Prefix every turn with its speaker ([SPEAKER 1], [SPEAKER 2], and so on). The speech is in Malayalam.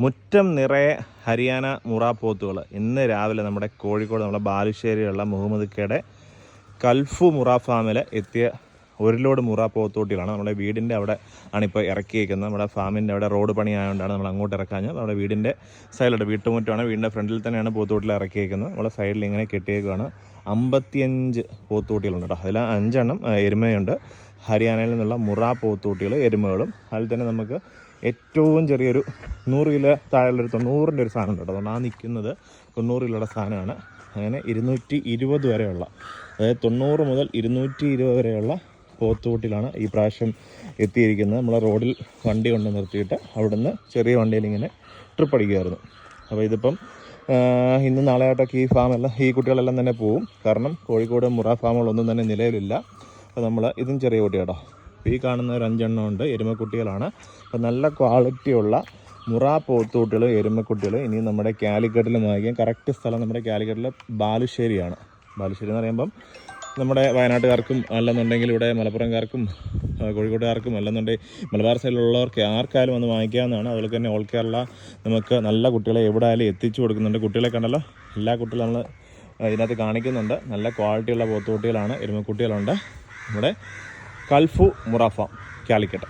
[SPEAKER 1] മുറ്റം നിറയെ ഹരിയാന മുറ പോത്തുകൾ. ഇന്ന് രാവിലെ നമ്മുടെ കോഴിക്കോട് നമ്മുടെ ബാലുശ്ശേരിയുള്ള മുഹമ്മദ് കയുടെ കൽഫു മുറ ഫാമിൽ എത്തിയ ഒരു ലോഡ് മുറ പോത്തുകുട്ടികളാണ്. നമ്മുടെ വീടിൻ്റെ അവിടെ ആണിപ്പോൾ ഇറക്കിയേക്കുന്നത്. നമ്മുടെ ഫാമിൻ്റെ അവിടെ റോഡ് പണി ആയതുകൊണ്ടാണ് നമ്മൾ അങ്ങോട്ട് ഇറക്കാഞ്ഞത്. നമ്മുടെ വീടിൻ്റെ സൈഡിലോട്ട് വീട്ടുമുറ്റമാണ്, വീടിൻ്റെ ഫ്രണ്ടിൽ തന്നെയാണ് പോത്തുകുട്ടികൾ ഇറക്കിയേക്കുന്നത്. നമ്മുടെ സൈഡിൽ ഇങ്ങനെ കെട്ടിയേക്കുകയാണ്. 55 പോത്തുകുട്ടികളുണ്ട് കേട്ടോ. അതിൽ 5 എണ്ണം എരുമയുണ്ട്. ഹരിയാനയിൽ നിന്നുള്ള മുറ പോത്തുകുട്ടികൾ, എരുമകളും. അതിൽ തന്നെ നമുക്ക് ഏറ്റവും ചെറിയൊരു 100 കിലോ താഴെയുള്ളൊരു 90-ൻ്റെ ഒരു സാധനം ഉണ്ട് കേട്ടോ. അതുകൊണ്ട് ആ നിൽക്കുന്നത് 90 കിലോയുടെ സാധനമാണ്. അങ്ങനെ 220 വരെയുള്ള, അതായത് 90 മുതൽ 220 വരെയുള്ള പോത്തുകുട്ടിലാണ് ഈ പ്രാവശ്യം എത്തിയിരിക്കുന്നത്. നമ്മളെ റോഡിൽ വണ്ടി കൊണ്ട് നിർത്തിയിട്ട് അവിടുന്ന് ചെറിയ വണ്ടിയിൽ ഇങ്ങനെ ട്രിപ്പ് അടിക്കുമായിരുന്നു. അപ്പോൾ ഇതിപ്പം ഇന്ന് നാളെയായിട്ടൊക്കെ ഈ ഫാമെല്ലാം, ഈ കുട്ടികളെല്ലാം തന്നെ പോവും. കാരണം കോഴിക്കോട് മുറ ഫാമുകളൊന്നും തന്നെ നിലവിലില്ല. അപ്പോൾ നമ്മൾ ഇതും ചെറിയ കുട്ടി കേട്ടോ. ഈ കാണുന്ന ഒരു 5 എണ്ണം ഉണ്ട്, എരുമക്കുട്ടികളാണ്. അപ്പോൾ നല്ല ക്വാളിറ്റിയുള്ള മുറ പോത്തുകുട്ടികൾ, എരുമക്കുട്ടികൾ ഇനി നമ്മുടെ കാലിക്കറ്റിൽ വാങ്ങിക്കാം. കറക്റ്റ് സ്ഥലം നമ്മുടെ കാലിക്കറ്റിലെ ബാലുശ്ശേരിയാണ്. ബാലുശ്ശേരി എന്ന് പറയുമ്പം നമ്മുടെ വയനാട്ടുകാർക്കും അല്ലെന്നുണ്ടെങ്കിൽ ഇവിടെ മലപ്പുറംകാർക്കും കോഴിക്കോട്ടുകാർക്കും അല്ലെന്നുണ്ടെങ്കിൽ മലബാർ സൈഡിലുള്ളവർക്ക് ആർക്കായാലും വന്ന് വാങ്ങിക്കാവുന്നതാണ്. അതുപോലെ തന്നെ ഓൾ കേരള നമുക്ക് നല്ല കുട്ടികളെ എവിടെ ആയാലും എത്തിച്ചു കൊടുക്കുന്നുണ്ട്. കുട്ടികളെ കണ്ടല്ലോ, എല്ലാ കുട്ടികളും നമ്മൾ ഇതിനകത്ത് കാണിക്കുന്നുണ്ട്. നല്ല ക്വാളിറ്റിയുള്ള പോത്തുകുട്ടികളാണ്, എരുമക്കുട്ടികളുണ്ട്. നമ്മുടെ കൽഫു മുറ ഫാം കാലിക്കറ്റ്.